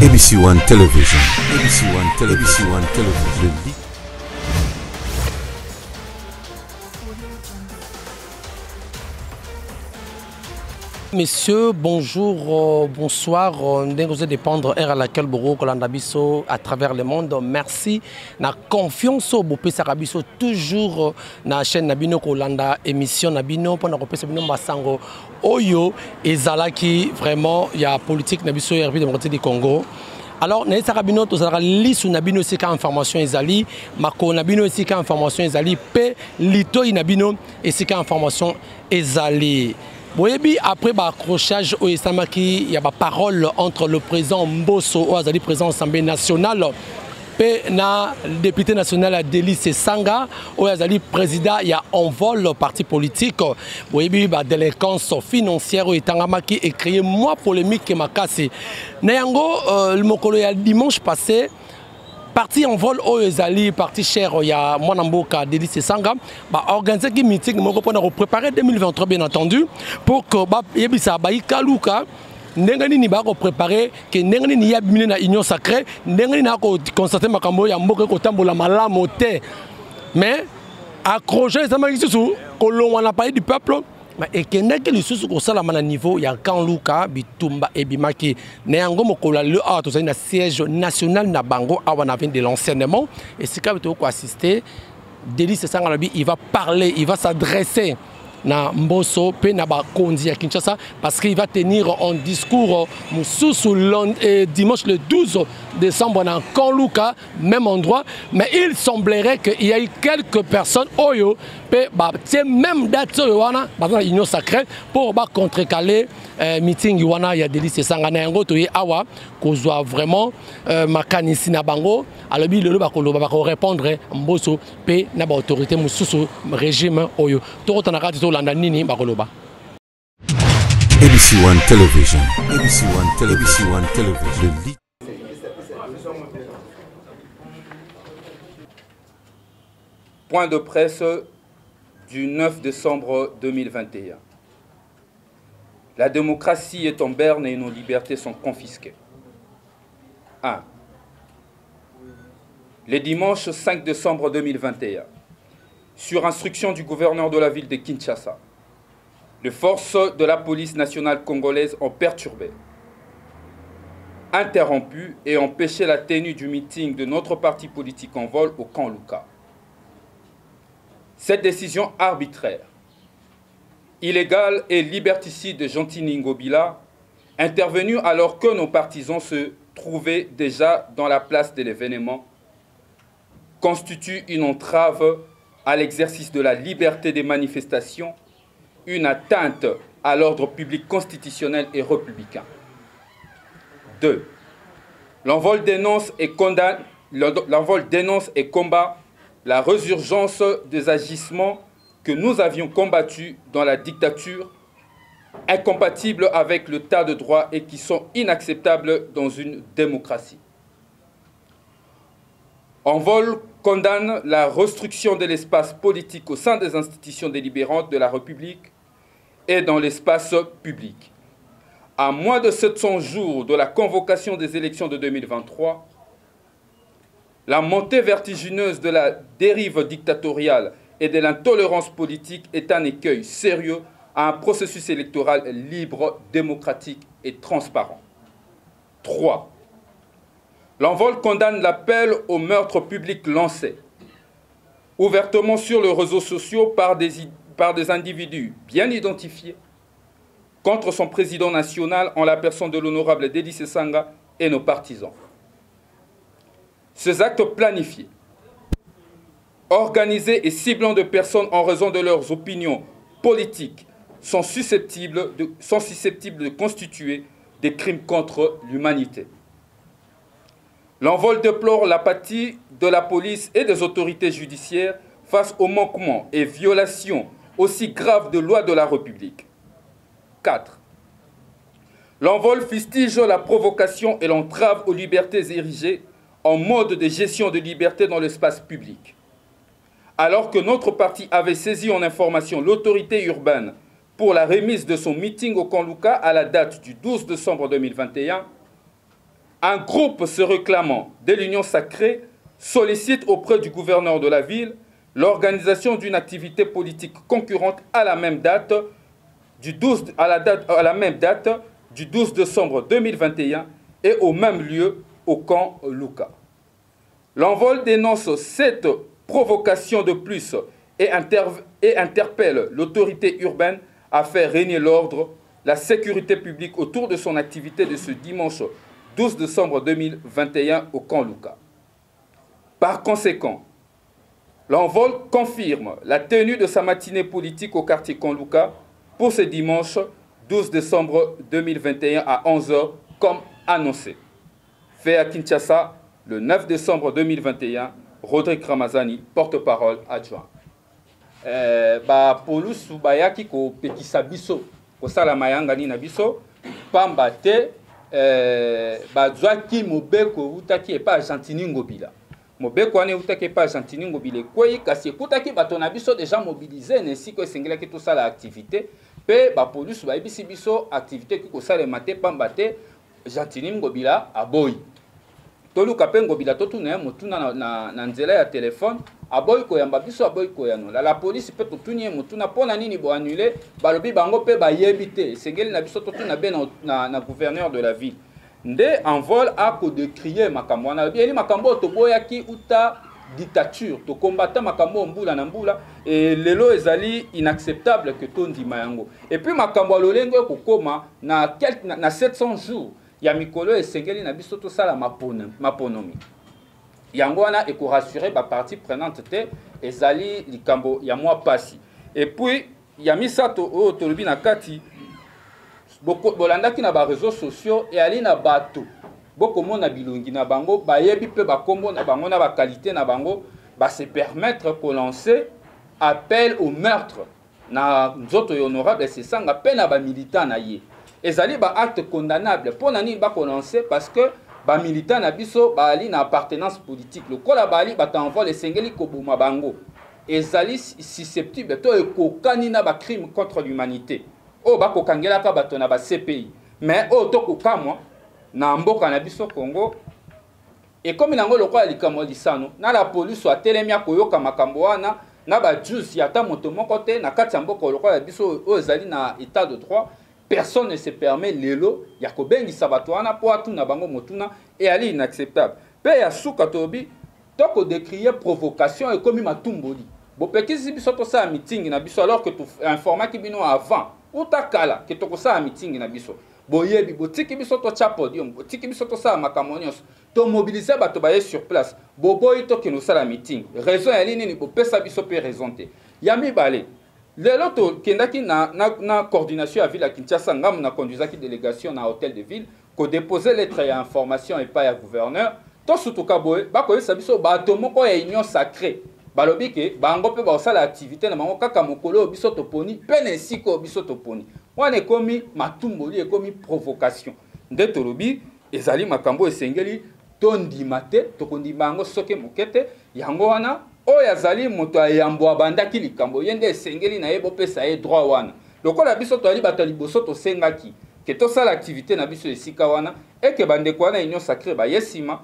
ABC One Television. ABC One Television. ABC One Television. Messieurs, bonjour, bonsoir. Nous dépendre à laquelle Boro Kolandabiso à travers le monde. Merci. Na confiance au Bopé Sarabiso toujours na chaîne Nabino Kolanda émission Nabino pour na Bopé Sabino Masango Oyo et Zalaki vraiment il y a politique Nabiso RP démocratique du Congo. Alors, nous avons dit que nous avons dit information ezali, mako nabino esika information ezali, pe lito inabino esika information ezali. Boyebi après accrochage au Esamaki, il y a des paroles entre le président Mbosso ou Azali président de l'Assemblée nationale et le député national Délice Sanga ou Azali président il y a envol parti politique. Boyebi la délinquance financière ou Etangamaki et créé moi polémique et makasi. Nayango le mokolo ya dimanche passé. Parti en vol au Ezali, parti cher, il y a Mwanamboka, Délice Sanga, organiser un meeting pour préparer 2023 bien entendu, pour que Yebisa Kaluka, Nengani ni ba préparer que Nengani ni yabimine na union sacrée, Nengani na ko constater makambo ya mboka ko tambola malamu te. Mais accrocher ça m'a dit sous kolon on a parlé du peuple. Et que n'est que le sous au niveau il y a quand Luka Bitumba et Bimaki Néango Mokola le art tout ça un siège national na Bango à Wanavin de l'enseignement et si quand vous assister Délice Sangalabi il va parler il va s'adresser na Mbosso pe na ba Kondi à Kinshasa parce qu'il va tenir un discours dimanche le 12 décembre dans Kanluka même endroit mais il semblerait qu'il y ait quelques personnes oyo pe ba même date wana dans l'union sacrée pour ba contrecaler meeting wana ya Délice Sangana yango to awa kozwa vraiment makanisi na bango alobi lelo ba ko répondre Mbosso pe na ba autorité mususu régime oyo to tanaka to landa nini ba koloba. ABC One Television. ABC One Television. ABC One Television. Point de presse du 9 décembre 2021. La démocratie est en berne et nos libertés sont confisquées. 1. Le dimanche 5 décembre 2021, sur instruction du gouverneur de la ville de Kinshasa, les forces de la police nationale congolaise ont perturbé, interrompu et empêché la tenue du meeting de notre parti politique en vol au camp Luka. Cette décision arbitraire, illégale et liberticide de Gentini Ngobila, intervenue alors que nos partisans se trouvaient déjà dans la place de l'événement, constitue une entrave à l'exercice de la liberté des manifestations, une atteinte à l'ordre public constitutionnel et républicain. 2. L'envol dénonce et combat la résurgence des agissements que nous avions combattus dans la dictature, incompatibles avec l'état de droit et qui sont inacceptables dans une démocratie. Envol condamne la restriction de l'espace politique au sein des institutions délibérantes de la République et dans l'espace public. À moins de 700 jours de la convocation des élections de 2023, la montée vertigineuse de la dérive dictatoriale et de l'intolérance politique est un écueil sérieux à un processus électoral libre, démocratique et transparent. 3. L'envol condamne l'appel au meurtre public lancé, ouvertement sur les réseaux sociaux par des individus bien identifiés, contre son président national en la personne de l'honorable Délice Sanga et nos partisans. Ces actes planifiés, organisés et ciblant de personnes en raison de leurs opinions politiques sont susceptibles de constituer des crimes contre l'humanité. L'envol déplore l'apathie de la police et des autorités judiciaires face aux manquements et violations aussi graves de lois de la République. 4. L'envol fustige la provocation et l'entrave aux libertés érigées en mode de gestion de liberté dans l'espace public. Alors que notre parti avait saisi en information l'autorité urbaine pour la remise de son meeting au camp Luka à la date du 12 décembre 2021, un groupe se réclamant de l'Union sacrée sollicite auprès du gouverneur de la ville l'organisation d'une activité politique concurrente à la même date du 12 décembre 2021 et au même lieu au camp Luka. L'envol dénonce cette provocation de plus et interpelle l'autorité urbaine à faire régner l'ordre, la sécurité publique autour de son activité de ce dimanche 12 décembre 2021 au camp Luka. Par conséquent, l'envol confirme la tenue de sa matinée politique au quartier camp Luka pour ce dimanche 12 décembre 2021 à 11 h comme annoncé. Fait à Kinshasa le 9 décembre 2021, Rodrigue Ramazani, porte-parole adjoint. Polusu bayaki ko pekisa biso ko sala mayanga ni na biso pamba te bazwaki mobeko utaki epa Argentini ngobila mobeko ane utaki epa Argentini ngobila kwei kasi ekutaki bato na biso déjà mobilisé ainsi que sengelaki to sala activité pe ba polusu bayebisi biso activité ki ko sala mate pamba te Argentini ngobila aboyi toluka pe ngobila totuna motuna na nzela ya telefone aboyi koyamba biso aboyi koyano la police pe totuni motuna pona nini bo annuler balobi bango pe bayebi te sengeli na biso totuna be na gouverneur de la ville nde envol a ko décrier makambo wana bien makambo toboyaki uta dictature to combattre makambo mbula na mbula et lelo ezali inacceptable que tondima yango et puis makambo lolenge ko koma na 700 jours ya mikolo esengeli na biso to sala maponomi yango wana eko rassurer ba partie prenante te ezali likambo ya mwa pasi et puis ya misato o tolobi na kati bolandaki na ba réseaux sociaux et ali na bato bokomona bilongi na bango bayebi pe bakombo na bango na ba qualité na bango ba se permettre ko lancer appel au meurtre na nzoto honorable c'est ça ngape na ba militant na ye ezali ba acte condamnable pour nani ba ko lancer parce que ba militant na biso ba ali na appartenance politique le kola ba ali ba t'envoie les sengeli ko boma bango ezali susceptible to ekokani na ba crime contre l'humanité o ba ko kangela ka bato na ba CPI mais o to ko kamwa na mboka na biso Congo et comme nango lokola likamo lisano na la police wa telemia koyoka makambo wana na ba juice ya ta moto moko te na kati ya mboka lokola biso o ezali na état de droit. Personne ne se permet lelo ya kobengi sabatwana po atuna bango motuna et ali inacceptable. Pe ya suka tobi toko décrier provocation et comme matumboli. Bo pekisi biso to sa meeting na biso alors que tu informaki bino avant ou takala que toko sa meeting na biso. Boyebi botiki biso to cha podium, botiki biso to sa makamonios, to mobiliser bato baye sur place. Boboyi to ke no sala meeting. Raison ya nini bo pesa biso pe raison te. Yami balé. L'autre kendaki na coordination à ville à Kinshasa ngam na conduisaki délégation na hôtel de ville ko déposer lettre et information et pas à gouverneur to sutuka boy ba ko sabiso ba to moko ya union sacrée balobi ke bango pe ba osala activité na bango kaka mokolo biso to poni pene siko biso to poni wana ekomi matumboli ekomi provocation nde tolobi ezali makambo esengeli tondima te to kondima bango soke mokete yango wana oya zali moto ayambo abandaki likambo yende esengeli na yebo pesa ye droit wana lokola biso to ali bato liboso to sengaki ke to sala activité na biso esika wana et que bande ko wana union sacrée ba yesima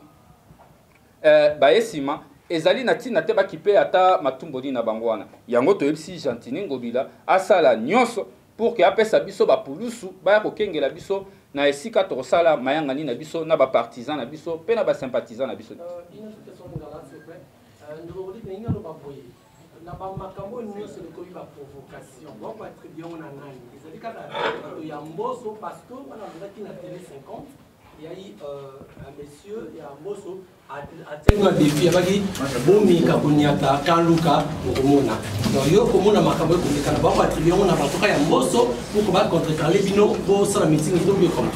ezali na tina te bakipe ata matumboli na bango wana yango to yebisi Argentini ngobila asala nyonso pour que apesa biso ba pulusu ba ko kengela biso na esika to sala mayanga ni na biso na ba partisans na biso pe na ba sympathisants na biso. Nous la makambo nyonso lekomi ba provocation boko attribuer on anani ezali kaka ya mboso parce que on a vu na télé 50 il y a eu un monsieur ya mboso atenga défi abaki bomi kaboniata kaluka komona donc yo komona makambo ko ndekana boko attribuer on a batoka ya mboso pour ba contrecarrer bino bo sala meeting to bien comme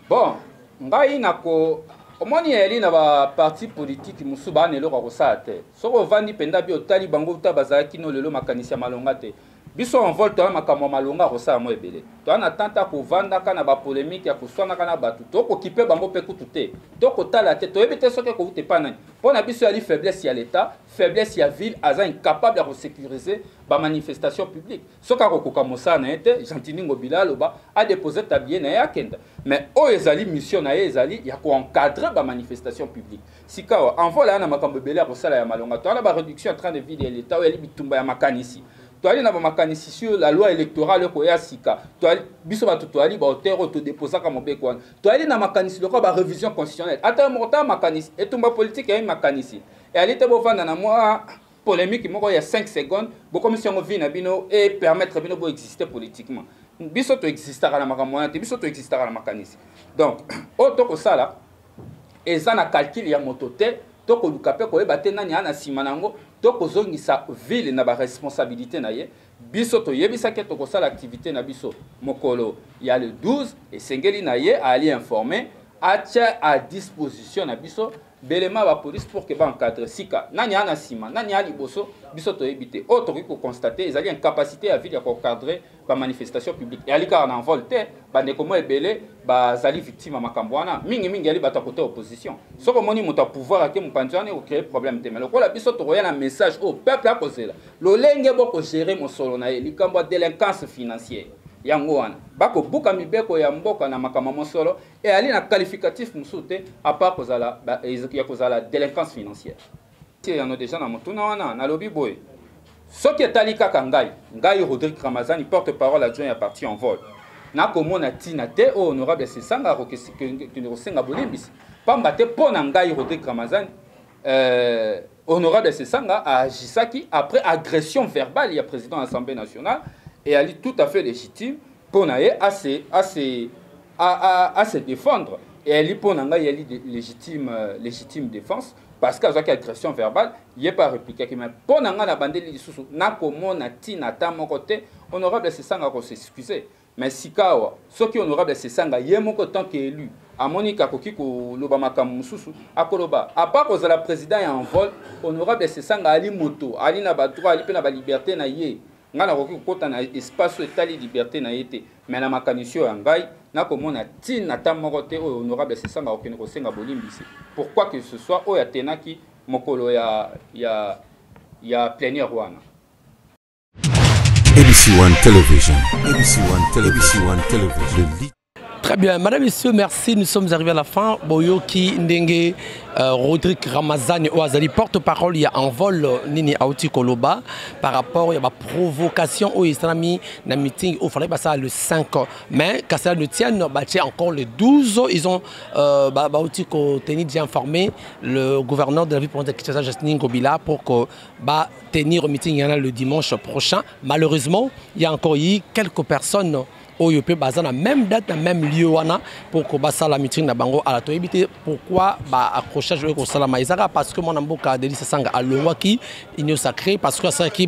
bon ngai nako omoni yeli na ba parti politique musuba ne loko kosate soko vandi penda bi otali bango uta bazaki no lelo makanisi ya malonga te biso en vol to makambo malonga rosa mo ebele to na tanta ko vanda kana ba polémique ya ko swana kana batu to ko kipe bango pe kututé to ko tala te to ebité soke ko te panani pona biso ali faiblesse ya l'état faiblesse ya ville aza incapable de sécuriser ba manifestation publique soka ko ko kamosa na été Gentiningo Bilalo ba a déposé tablier na ya kenda mais o ezali mission na ezali ya ko encadrer ba manifestation publique sika en vol na makambo ebele ko sala ya malonga to na ba réduction en train de vie de l'état o ya bitumba ya makanisi toali na makanisi sur la loi électorale ko ya sika toali biso ba toali ba hauteur to déposer comme bekwan toali na makanisi loko ba révision constitutionnelle ata morta makanisi etumba politique ya makanisi et ali te bo vanda na moi polémique moko ya 5 secondes bo commission vi na bino et permettre bino bo exister politiquement biso to existera na makambo te biso to existera na makanisi donc auto ko sala eza na calcul ya motote to ko lukape ko eba te nani ana sima nango to ko zongisa ville na ba responsabilité na ye biso to yebisa ke to ko sala activité na biso mokolo ya le 12 et sengeli na ye ali informer atia à disposition na biso belema ba police pour que ba encadrer sika nani ana sima nani ali boso biso to yebite autre ko constater ezali incapacité à ville ya ko encadrer ba manifestation publique et ali ka na volte ba ndeko mo ebele ba zali victime makambo wana mingi ali bata côté opposition soko moni moto pouvoir ke mpanzane ko créer problème te mais lokola biso to roya na message au peuple a kozela lo lenge boko gérer mo solo na ye likambo délinquance financière yango wana bako buka mibeko ya mboka na makama mosolo et ali na qualificatif musute à part kozala ya kozala délinquance financière il y en a déjà na motuna wana na lobby boy soki etali kaka ngai Rodrigue Ramazani porte-parole adjoint ya parti en vol na komona tina te o honorable Sesanga ko que ne senga bolimbisi pamba te pona ngai Rodrigue Ramazani honorable Sesanga a agisaki après agression verbale ya président de l'Assemblée nationale et elle est tout à fait légitime pour naé à se défendre et elle est pour naé légitime défense parce qu'elle a une agression verbale il est pas répliqué mais pour naé na bandeli lisusu na komona tina ta mon côté honorable Sesanga ko s'excuser mais sikawa ce qui honorable Sesanga yemoko tant qu'élu à Monica koki ko loba makambo mususu akoloba à part que la président est en vol honorable Sesanga ali moto ali na ba droit ali pe na ba liberté na ye ngana koki kota na espace etali liberté na yete mais na makanisio ya ngai na komona tina ta moko te honorable Sesanga okene ko senga bolimbisi pourquoi que ce soit o ya tenaki mokolo ya plénière wana ABC1 Television. ABC1 Television. Très bien, madame, messieurs, merci. Nous sommes arrivés à la fin. Boyoki Ndenge, Rodrigue Ramazani, Oazali, porte-parole, il y a un vol Nini Aouti Koloba par rapport à la provocation au Islami, dans le meeting, il fallait passer le 5. Mais, quand ça le tient, encore le 12, ils ont informé le gouverneur de la ville provinciale de Kinshasa, Gentiningo Bilalo, pour que tenir un meeting le dimanche prochain. Malheureusement, il y a encore eu quelques personnes. Oyo pe baza na même date na même lieu wana pour ko basa la meeting na bango ala to éviter pourquoi ba accrochage ko sala maizaka parce que mon amboka Denis Sesanga alongwaki union sacrée parce que ça qui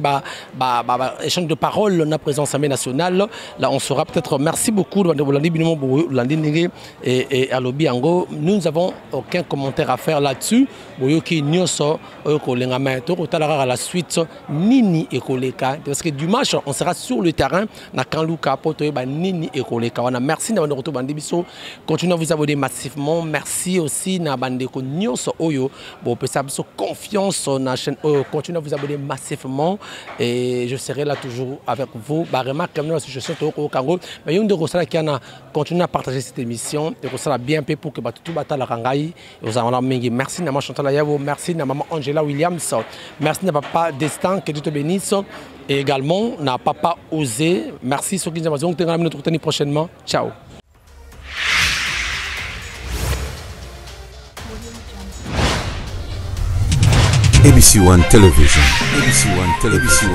échange de paroles na présence Assemblée nationale là on sera peut-être merci beaucoup de Bolandi Binimo Bolandi Ndenge et alobi ango nous avons aucun commentaire à faire là-dessus boyoki nyoso ko lenga mato ko talara la suite nini ekoleka parce que dimanche on sera sur le terrain na Kanluka poto Nini et Koleka. Merci d'avoir retour Bandibiso. Continuez à vous abonner massivement. Merci aussi na Bandeko Nyos Oyo. Bon, peut ça confiance sur la chaîne. Continuez à vous abonner massivement et je serai là toujours avec vous. Barema comme nous la situation au Congo. Mais une de Rosala qui a continué à partager cette émission. Et Rosala bien fait pour que tout bata la rangaï. Vous en avez merci na maman Chantal Ayavo. Merci na maman Angela Williams. Merci na papa Destin que Dieu te bénisse. Et également, n'a pas osé. Merci ceux qui nous ont dit notre prochainement. Ciao. ABC1 Television. ABC1 Television.